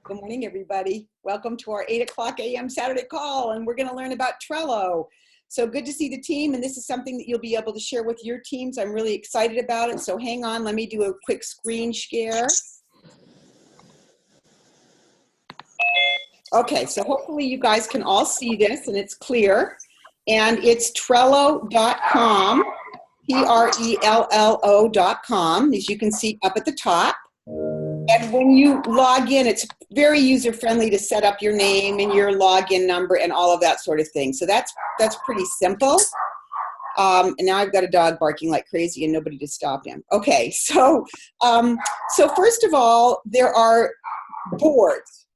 Good morning, everybody. Welcome to our 8 o'clock a.m. Saturday call, and we're going to learn about Trello. So good to see the team, and this is something that you'll be able to share with your teams. I'm really excited about it, so hang on. Let me do a quick screen share. Okay, so hopefully you guys can all see this, and it's clear. And it's Trello.com, Trello.com, as you can see up at the top. And when you log in, it's very user-friendly to set up your name and your login number and all of that sort of thing. So that's pretty simple. And now I've got a dog barking like crazy and nobody to stop him. Okay, so first of all, there are boards.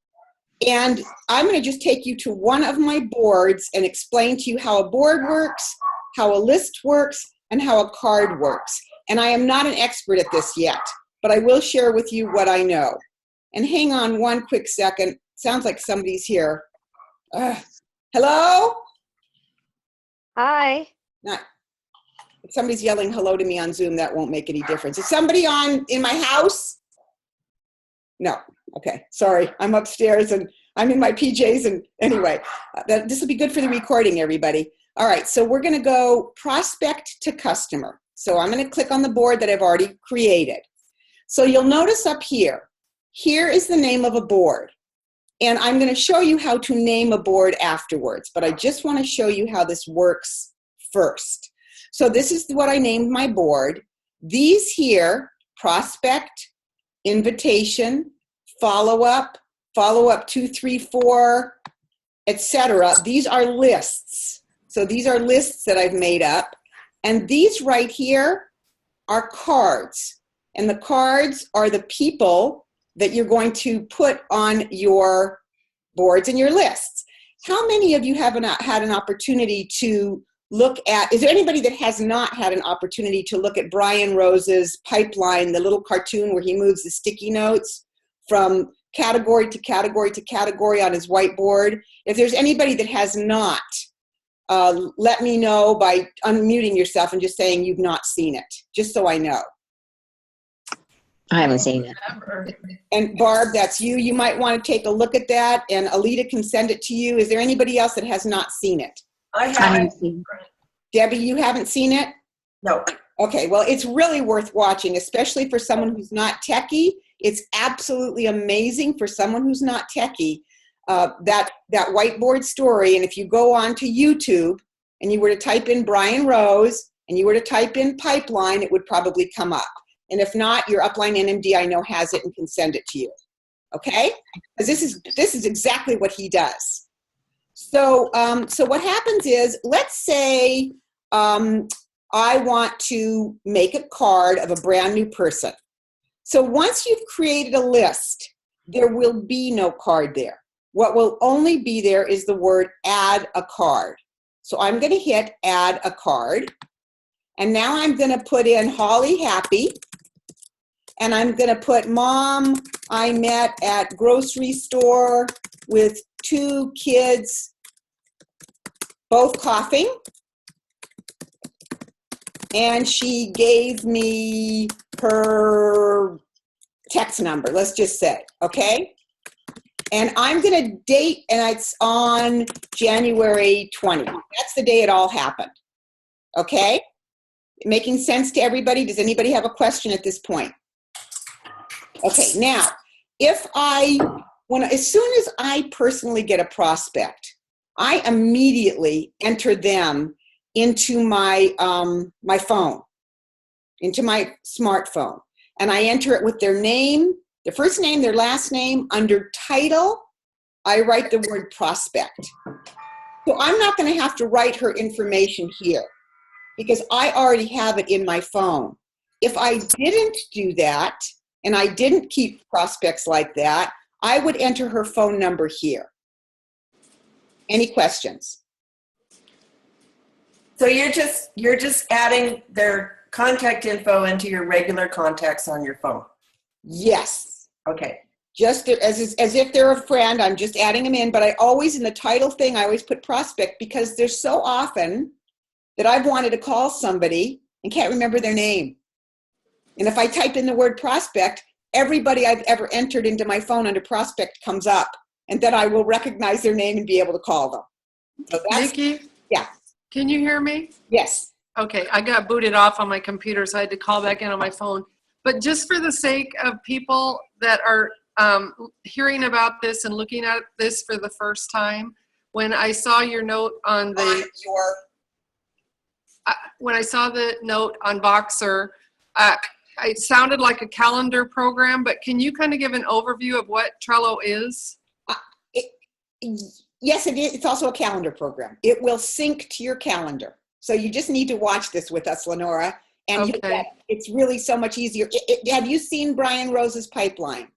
And I'm going to just take you to one of my boards and explain to you how a board works, how a list works, and how a card works. And I am not an expert at this yet, but I will share with you what I know. And hang on one quick second. Sounds like somebody's here. Hello? Hi. Not, if somebody's yelling hello to me on Zoom, that won't make any difference. Is somebody in my house? No. Okay. Sorry. I'm upstairs and I'm in my PJs. And anyway, this will be good for the recording, everybody. All right. So we're going to go prospect to customer. So I'm going to click on the board that I've already created. So you'll notice up here is the name of a board. And I'm going to show you how to name a board afterwards, but I just want to show you how this works first. So this is what I named my board. These here, prospect, invitation, follow-up 2, 3, 4, etc. These are lists. So these are lists that I've made up. And these right here are cards. And the cards are the people that you're going to put on your boards and your lists. How many of you have had an opportunity to look at, is there anybody that has not had an opportunity to look at Brian Roes's pipeline, the little cartoon where he moves the sticky notes from category to category to category on his whiteboard? If there's anybody that has not, let me know by unmuting yourself and just saying you've not seen it, just so I know. I haven't seen it. And Barb, that's you. You might want to take a look at that, and Alita can send it to you. Is there anybody else that has not seen it? I haven't seen it. Debbie, you haven't seen it? No. Okay, well, it's really worth watching, especially for someone who's not techie. It's absolutely amazing for someone who's not techie, that whiteboard story. And if you go on to YouTube and you were to type in Brian Roes and you were to type in pipeline, it would probably come up. And if not, your upline NMD I know has it and can send it to you. Okay? Because this is exactly what he does. So what happens is, let's say I want to make a card of a brand new person. So once you've created a list, there will be no card there. What will only be there is the word add a card. So I'm going to hit add a card. And now I'm going to put in Holly Happy. And I'm going to put Mom I met at grocery store with 2 kids, both coughing. And she gave me her text number, let's just say, okay? And I'm going to date, and it's on January 20. That's the day it all happened, okay? Making sense to everybody? Does anybody have a question at this point? Okay, now, as soon as I personally get a prospect, I immediately enter them into my my phone, into my smartphone, and I enter it with their name, their first name, their last name. Under title, I write the word prospect. So I'm not going to have to write her information here because I already have it in my phone. If I didn't do that, and I didn't keep prospects like that, I would enter her phone number here. Any questions? So you're just adding their contact info into your regular contacts on your phone? Yes. Okay. Just as if they're a friend, I'm just adding them in, but I always, in the title thing, I always put prospect because there's so often that I've wanted to call somebody and can't remember their name. And if I type in the word prospect, everybody I've ever entered into my phone under prospect comes up, and then I will recognize their name and be able to call them. So that's, Nikki? yeah. Can you hear me? Yes. Okay, I got booted off on my computer, so I had to call back in on my phone. But just for the sake of people that are hearing about this and looking at this for the first time, when I saw your note on the when I saw the note on Voxer, it sounded like a calendar program. But can you kind of give an overview of what Trello is? Yes, it is. It's also a calendar program. It will sync to your calendar. So you just need to watch this with us, Lenora. And Okay. it's really so much easier. Have you seen Brian Rose's pipeline?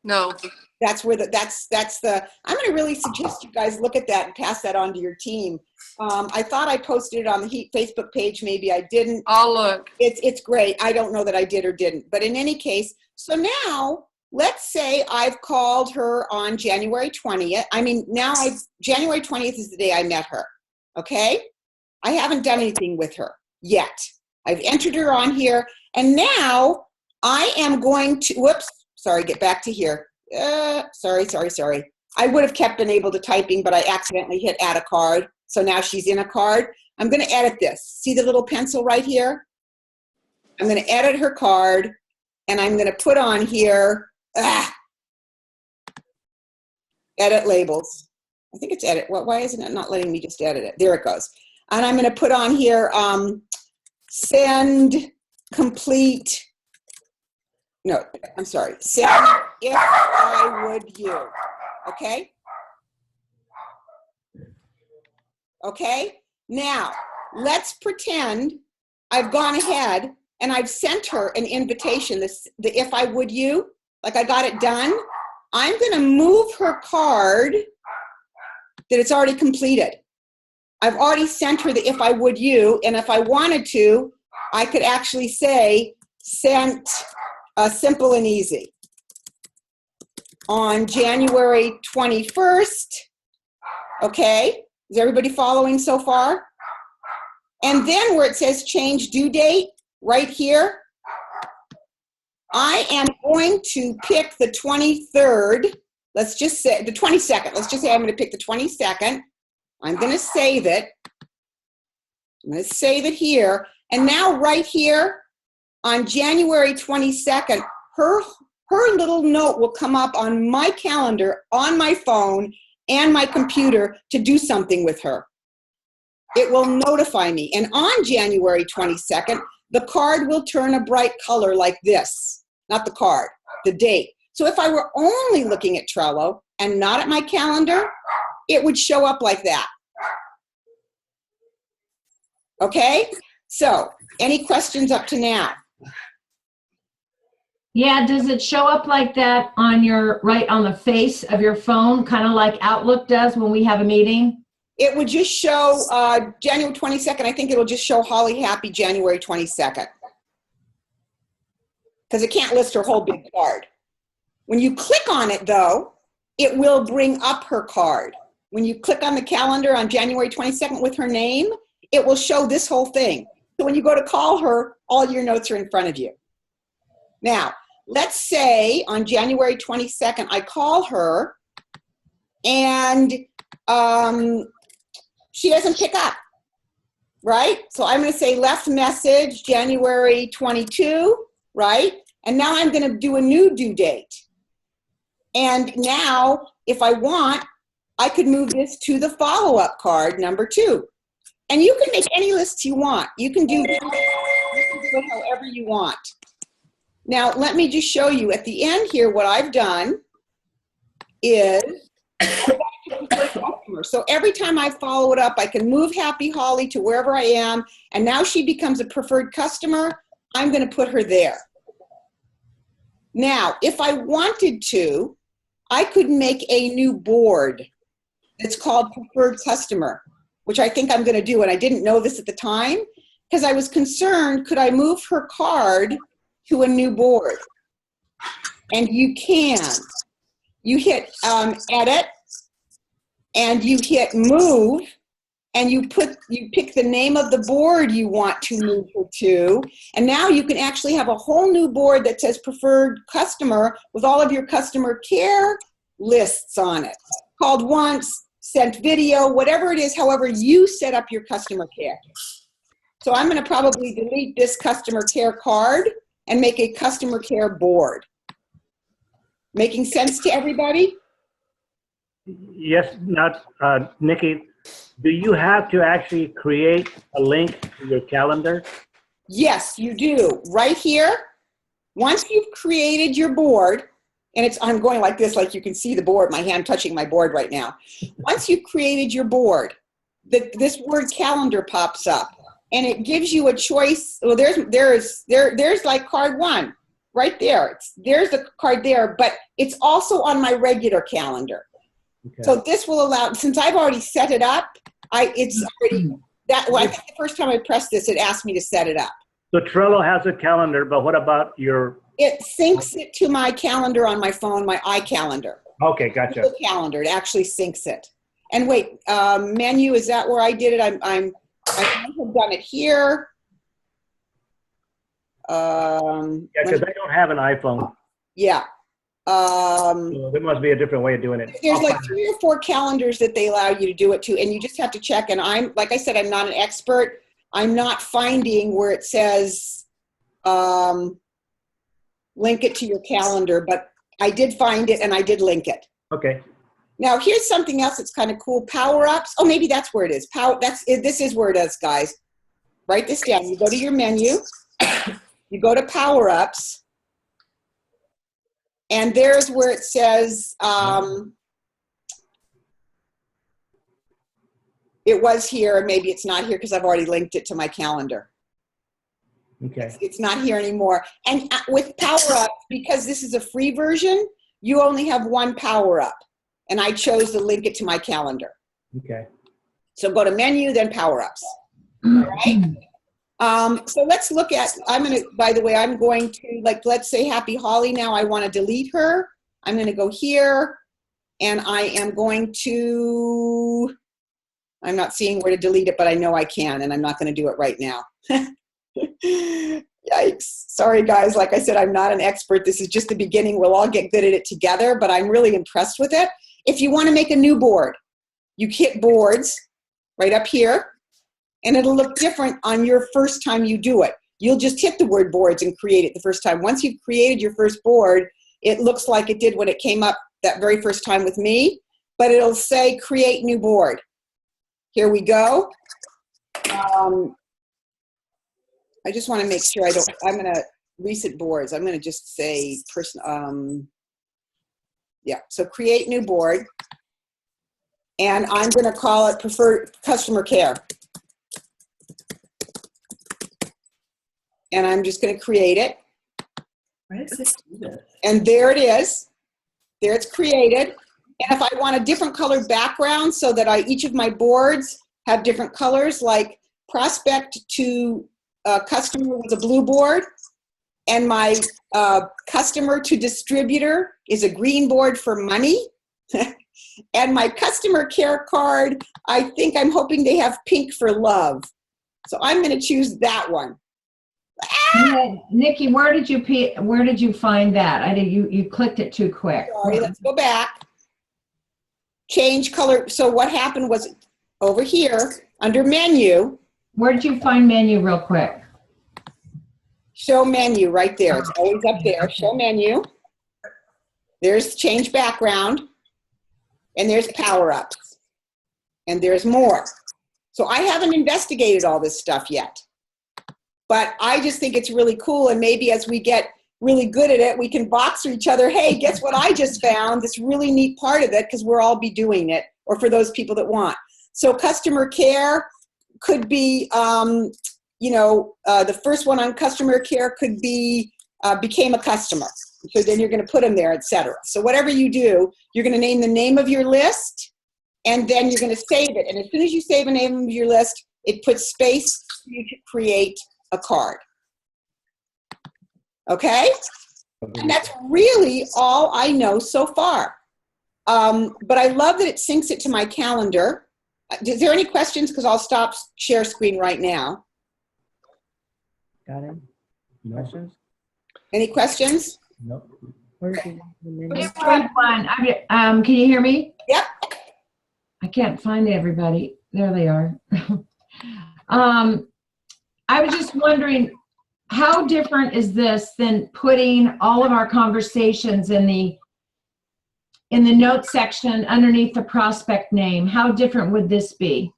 No. That's where I'm going to really suggest you guys look at that and pass that on to your team. I thought I posted it on the Facebook page. Maybe I didn't. I'll look. It's great. I don't know that I did or didn't. But in any case, so now let's say I've called her on January 20th. January 20th is the day I met her. Okay? I haven't done anything with her yet. I've entered her on here. And now I am going to, get back to here. Sorry. I would have been able to typing, but I accidentally hit add a card. So now she's in a card. I'm going to edit this. See the little pencil right here? I'm going to edit her card, and I'm going to put on here, edit labels. I think it's edit. Why isn't it not letting me just edit it? There it goes. And I'm going to put on here, send complete. No, I'm sorry. Send if I would you. Okay? Okay? Now, let's pretend I've gone ahead and I've sent her an invitation, the if I would you, like I got it done. I'm going to move her card that it's already completed. I've already sent her the if I would you, and if I wanted to, I could actually say sent simple and easy on January 21st. Okay, is everybody following so far? And then where it says change due date, right here, I am going to pick the 23rd. Let's just say the 22nd. Let's just say I'm going to pick the 22nd. I'm going to save it. I'm going to save it here. And now right here on January 22nd, her little note will come up on my calendar, on my phone, and my computer to do something with her. It will notify me. And on January 22nd, the card will turn a bright color like this. Not the card, the date. So if I were only looking at Trello and not at my calendar, it would show up like that. Okay? So, any questions up to now? Yeah, does it show up like that on right on the face of your phone, kind of like Outlook does when we have a meeting? It would just show January 22nd. I think it'll just show Holly Happy January 22nd. Because it can't list her whole big card. When you click on it, though, it will bring up her card. When you click on the calendar on January 22nd with her name, it will show this whole thing. So when you go to call her, all your notes are in front of you. Now, let's say on January 22nd, I call her and she doesn't pick up, right? So I'm going to say left message January 22, right? And now I'm going to do a new due date. And now, if I want, I could move this to the follow-up card, number 2. And you can make any lists you want. You can do it however you want. Now, let me just show you at the end here what I've done is so every time I follow it up, I can move Happy Holly to wherever I am, and now she becomes a preferred customer. I'm going to put her there. Now, if I wanted to, I could make a new board that's called preferred customer, which I think I'm going to do, and I didn't know this at the time because I was concerned, could I move her card to a new board? And you can. You hit edit, and you hit move, and you pick the name of the board you want to move her to, and now you can actually have a whole new board that says preferred customer with all of your customer care lists on it. Called once, sent video, whatever it is, however you set up your customer care. So I'm going to probably delete this customer care card and make a customer care board. Making sense to everybody? Yes, now, Nikki, do you have to actually create a link to your calendar? Yes, you do. Right here, once you've created your board, and I'm going like this, like you can see the board, my hand touching my board right now. Once you've created your board, this word calendar pops up, and it gives you a choice. Well, there's like card 1 right there. There's a card there, but it's also on my regular calendar. Okay. So this will allow, since I've already set it up, it's already, I think the first time I pressed this, it asked me to set it up. So Trello has a calendar, but what about your? It syncs it to my calendar on my phone, my iCalendar. Okay, gotcha. Google Calendar, it actually syncs it. And wait, menu, is that where I did it? I might have done it here. Yeah, because I don't have an iPhone. Yeah. So there must be a different way of doing it. There's like 3 or 4 calendars that they allow you to do it to, and you just have to check. And like I said, I'm not an expert. I'm not finding where it says link it to your calendar, but I did find it and I did link it. Okay. Now here's something else that's kind of cool. Power-ups. Oh, maybe that's where it is. This is where it is, guys. Write this down. You go to your menu. You go to Power-ups. And there's where it says, it was here, maybe it's not here because I've already linked it to my calendar. Okay. It's not here anymore. And with Power-Up, because this is a free version, you only have 1 Power-Up. And I chose to link it to my calendar. Okay. So go to menu, then Power-Ups. All right? So let's look at, by the way, I'm going to, like, let's say Happy Holly now. I want to delete her. I'm going to go here, and I am going to, I'm not seeing where to delete it, but I know I can, and I'm not going to do it right now. Yikes. Sorry, guys. Like I said, I'm not an expert. This is just the beginning. We'll all get good at it together, but I'm really impressed with it. If you want to make a new board, you hit boards right up here, and it'll look different on your first time you do it. You'll just hit the word boards and create it the first time. Once you've created your first board, it looks like it did when it came up that very first time with me, but it'll say create new board. Here we go. I just want to make sure I'm going to recent boards. I'm going to just say yeah, so create new board. And I'm going to call it preferred customer care. And I'm just going to create it. Why does this do this? And there it is. There it's created. And if I want a different colored background so that each of my boards have different colors, like prospect to customer was a blue board, and my customer to distributor is a green board for money. And my customer care card, I'm hoping they have pink for love. So I'm going to choose that one. Yeah, Nikki, where did you find that? You clicked it too quick. Sorry, let's go back. Change color. So what happened was over here under menu. Where did you find menu real quick? Show menu right there. It's always up there. Show menu. There's change background. And there's power-ups. And there's more. So I haven't investigated all this stuff yet. But I just think it's really cool. And maybe as we get really good at it, we can box for each other. Hey, guess what I just found? This really neat part of it, because we'll all be doing it, or for those people that want. So customer care could be, the first one on customer care could be became a customer. So then you're going to put them there, etc. So whatever you do, you're going to name the name of your list, and then you're going to save it. And as soon as you save a name of your list, it puts space for you to create a card. Okay? And that's really all I know so far. But I love that it syncs it to my calendar. Is there any questions? Because I'll stop share screen right now. Got it? Questions? Any questions? Nope. Just one. Can you hear me? Yep. I can't find everybody. There they are. I was just wondering, how different is this than putting all of our conversations in the notes section underneath the prospect name? How different would this be?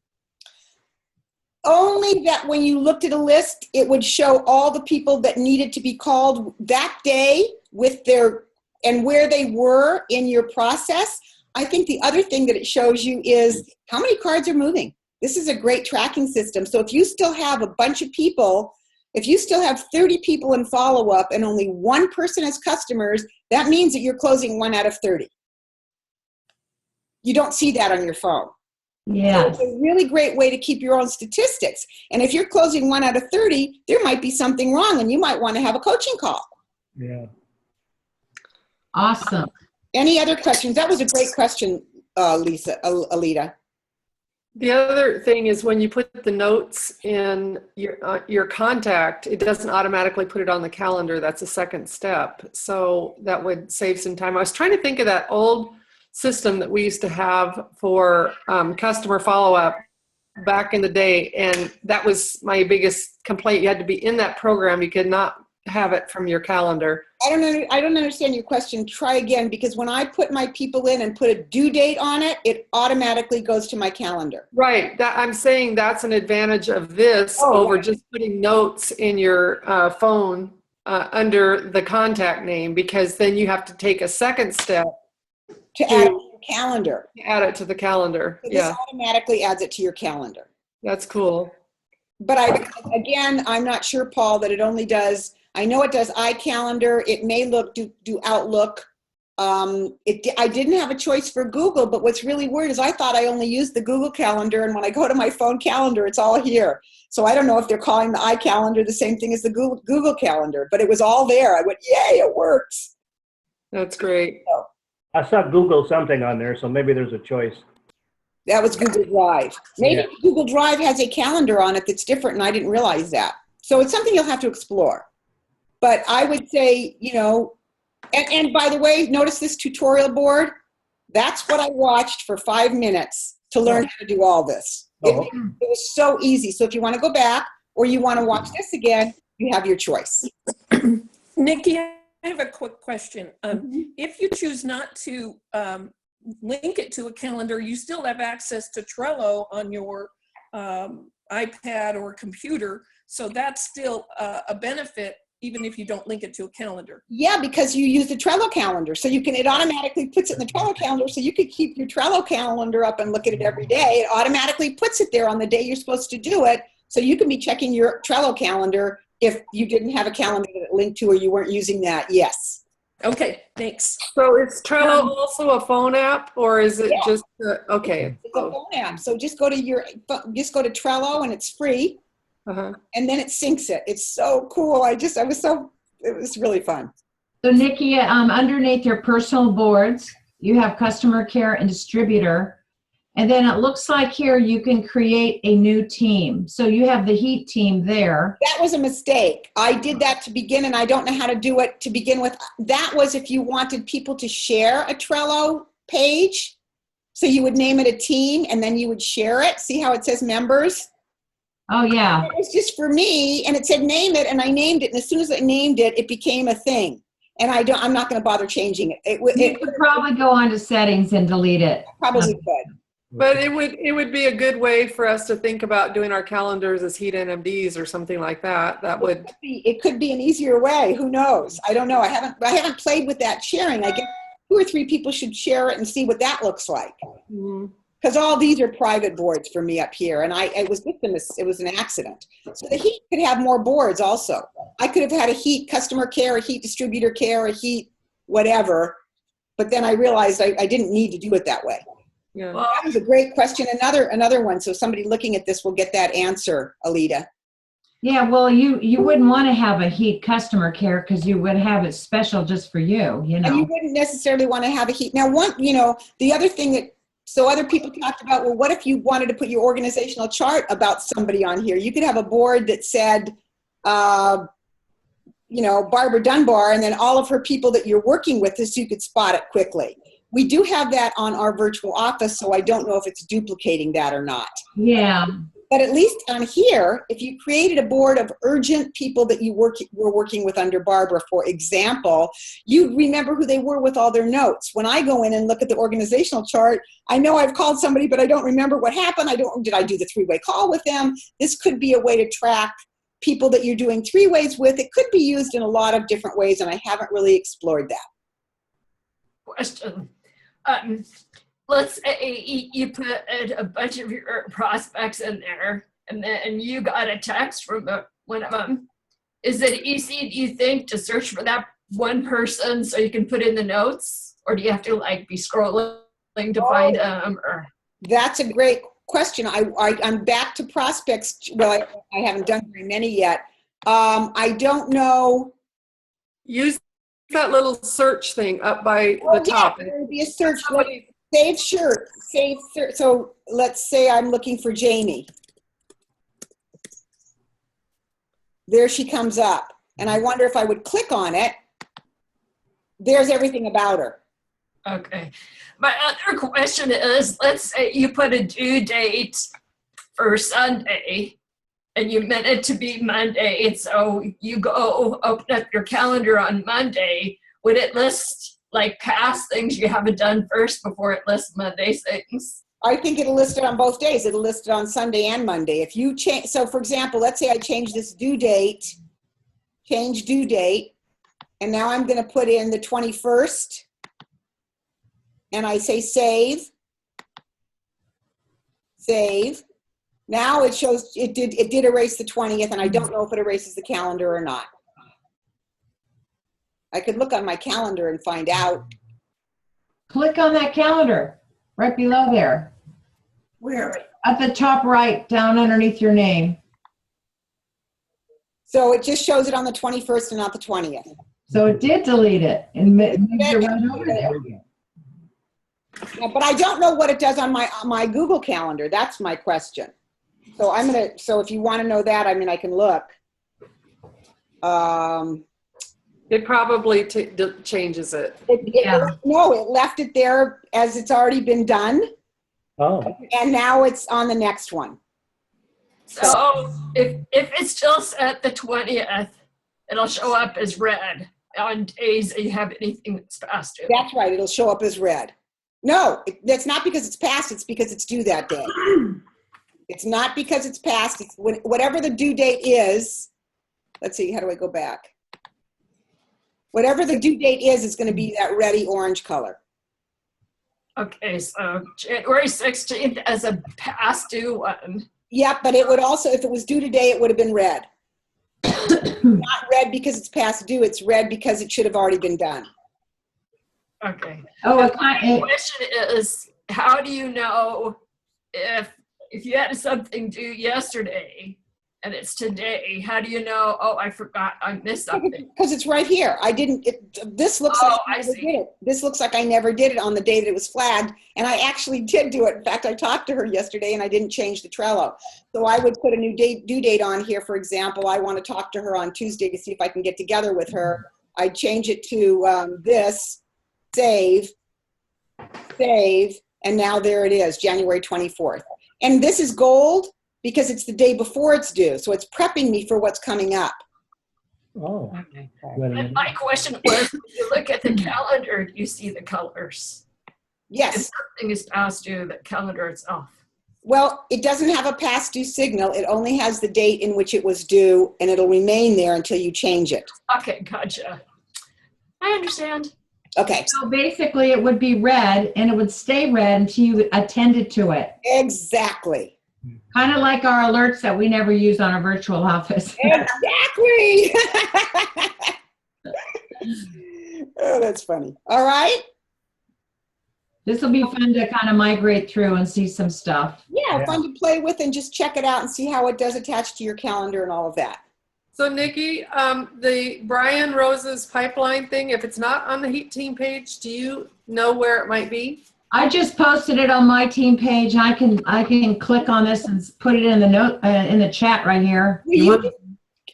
Only that when you looked at a list, it would show all the people that needed to be called that day with their, and where they were in your process. I think the other thing that it shows you is how many cards are moving. This is a great tracking system. So if you still have a bunch of people, if you still have 30 people in follow-up and only one person has customers, that means that you're closing 1 out of 30. You don't see that on your phone. Yeah. So it's a really great way to keep your own statistics. And if you're closing 1 out of 30, there might be something wrong and you might want to have a coaching call. Yeah. Awesome. Any other questions? That was a great question, Alita. The other thing is when you put the notes in your contact, it doesn't automatically put it on the calendar. That's a second step. So that would save some time. I was trying to think of that old system that we used to have for customer follow-up back in the day. And that was my biggest complaint. You had to be in that program. You could not have it from your calendar. I don't understand your question. Try again, because when I put my people in and put a due date on it, it automatically goes to my calendar. Right. I'm saying that's an advantage of this over just putting notes in your phone under the contact name, because then you have to take a second step to add it to your calendar. Add it to the calendar. So this automatically adds it to your calendar. That's cool. But I'm not sure, Paul, that it only does. I know it does iCalendar. It may do Outlook. I didn't have a choice for Google, but what's really weird is I thought I only used the Google Calendar, and when I go to my phone calendar, it's all here. So I don't know if they're calling the iCalendar the same thing as the Google Calendar, but it was all there. I went, yay, it works. That's great. So, I saw Google something on there, so maybe there's a choice. that was Google Drive. Maybe Google Drive has a calendar on it that's different, and I didn't realize that. So it's something you'll have to explore. But I would say, and by the way, notice this tutorial board. That's what I watched for 5 minutes to learn how to do all this. It was so easy. So if you want to go back or you want to watch this again, you have your choice. Nikki, I have a quick question. If you choose not to link it to a calendar, you still have access to Trello on your iPad or computer. So that's still a benefit, even if you don't link it to a calendar. Yeah, because you use the Trello calendar. So it automatically puts it in the Trello calendar, so you could keep your Trello calendar up and look at it every day. It automatically puts it there on the day you're supposed to do it. So you can be checking your Trello calendar if you didn't have a calendar that it linked to or you weren't using that. Yes. Okay, thanks. So is Trello also a phone app, or is it just okay? It's a phone app. So just go to Trello, and it's free. And then it syncs it. It's so cool. it was really fun. So Nikki, underneath your personal boards, you have customer care and distributor. And then it looks like here you can create a new team. So you have the heat team there. That was a mistake. I did that to begin, and I don't know how to do it to begin with. That was if you wanted people to share a Trello page. So you would name it a team, and then you would share it. See how it says members? Oh, yeah. It was just for me, and it said name it, and I named it. And as soon as I named it, it became a thing. And I'm not going to bother changing it. You could probably go on to settings and delete it. Probably could. But it would be a good way for us to think about doing our calendars as heat NMDs or something like that. It could be an easier way. Who knows? I don't know. I haven't played with that sharing. I guess 2 or 3 people should share it and see what that looks like. Because all these are private boards for me up here, and it was an accident. So the heat could have more boards also. I could have had a heat customer care, a heat distributor care, a heat whatever, but then I realized I didn't need to do it that way. Yeah. Well, that was a great question. Another one. So somebody looking at this will get that answer, Alita. Yeah, well, you wouldn't want to have a heat customer care because you would have it special just for you, And you wouldn't necessarily want to have a heat. Now, the other thing that So other people talked about, well, what if you wanted to put your organizational chart about somebody on here? You could have a board that said, you know, Barbara Dunbar, and then all of her people that you're working with, so you could spot it quickly. We do have that on our virtual office, so I don't know if it's duplicating that or not. Yeah. But at least on here, if you created a board of urgent people that you were working with under Barbara, for example, you'd remember who they were with all their notes. When I go in and look at the organizational chart, I know I've called somebody, but I don't remember what happened. Did I do the three-way call with them? This could be a way to track people that you're doing three-ways with. It could be used in a lot of different ways, and I haven't really explored that. Question. Let's say you put a bunch of your prospects in there, and then you got a text from one of them. Is it easy, do you think, to search for that one person so you can put in the notes? Or do you have to like be scrolling to find them? Or That's a great question. I'm back to prospects. Well, I haven't done very many yet. I don't know. Use that little search thing up by the top. Yeah, there would be a search. Save shirt. Save search. So let's say I'm looking for Jamie. There she comes up. And I wonder if I would click on it. There's everything about her. Okay. My other question is, let's say you put a due date for Sunday and you meant it to be Monday. And so you go open up your calendar on Monday. Would it list like past things you haven't done first before it lists Monday's things? I think it'll list it on both days. It'll list it on Sunday and Monday. If you change, so for example, let's say I change this due date, change due date, and now I'm going to put in the 21st, and I say save, save. Now it shows it did erase the 20th, and I don't know if it erases the calendar or not. I could look on my calendar and find out. Click on that calendar right below there. Where? At the top right, down underneath your name. So it just shows it on the 21st and not the 20th. So it did delete it and moved you right over there. Yeah, but I don't know what it does on my Google Calendar. That's my question. So so if you want to know that, I mean, I can look. It probably changes it. No, it left it there as it's already been done. Oh. And now it's on the next one. So if it's still set the 20th, it'll show up as red on days that you have anything that's past due. That's right. It'll show up as red. No, that's not because it's past. It's because it's due that day. It's not because it's past. It's whatever the due date is. Let's see. How do I go back? Whatever the due date is, it's going to be that reddy orange color. Okay, so January 16th as a past due one. Yep, but it would also, if it was due today, it would have been red. Not red because it's past due. It's red because it should have already been done. Okay. Oh, My question is, how do you know if you had something due yesterday and it's today, how do you know, oh, I forgot, I missed something? Because it's right here. This looks like I never did it. This looks like I never did it on the day that it was flagged, and I actually did do it. In fact, I talked to her yesterday, and I didn't change the Trello. So I would put a new due date on here. For example, I want to talk to her on Tuesday to see if I can get together with her. I'd change it to this, save, and now there it is, January 24th. And this is gold, because it's the day before it's due. So it's prepping me for what's coming up. Oh. Okay. Wait a And minute. my question was, if you look at the calendar, do you see the colors? Yes. If something is past due, the calendar itself. Well, it doesn't have a past due signal. It only has the date in which it was due, and it'll remain there until you change it. Okay, gotcha. I understand. Okay. So basically it would be red and it would stay red until you attended to it. Exactly. Kind of like our alerts that we never use on our virtual office. Exactly. Oh, that's funny. All right. This will be fun to kind of migrate through and see some stuff. Yeah, fun to play with and just check it out and see how it does attach to your calendar and all of that. So Nikki, the Brian Rose's pipeline thing, if it's not on the Heat Team page, do you know where it might be? I just posted it on my team page. I can click on this and put it in the note, in the chat right here.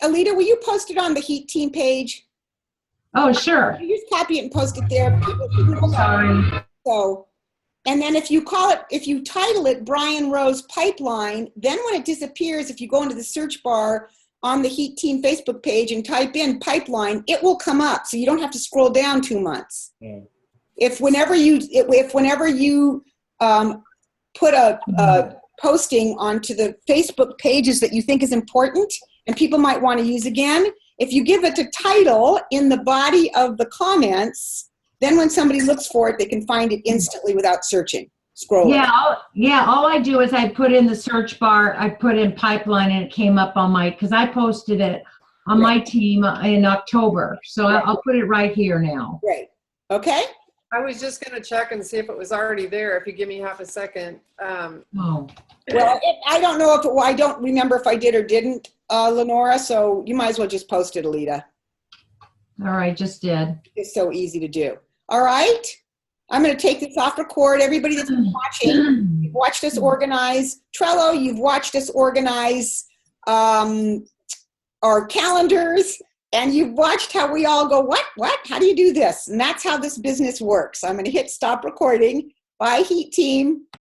Alita, will you post it on the Heat Team page? Oh, sure. You just copy it and post it there. People can know that. Sorry. So, and then if you title it Brian Roes Pipeline, then when it disappears, if you go into the search bar on the Heat Team Facebook page and type in pipeline, it will come up. So you don't have to scroll down 2 months. Yeah. If whenever you put a posting onto the Facebook pages that you think is important and people might want to use again, if you give it a title in the body of the comments, then when somebody looks for it, they can find it instantly without searching, scrolling. All I do is I put in the search bar, I put in pipeline, and it came up on my, because I posted it on my team in October. So I'll put it right here now. Great. Okay. I was just going to check and see if it was already there, if you give me half a second. Oh. Well, I don't know I don't remember if I did or didn't, Lenora, so you might as well just post it, Alita. All right, just did. It's so easy to do. All right. I'm going to take this off record. Everybody that's been watching, you've watched us organize Trello. You've watched us organize our calendars. And you've watched how we all go, what? How do you do this? And that's how this business works. I'm going to hit stop recording. Bye, Heat Team.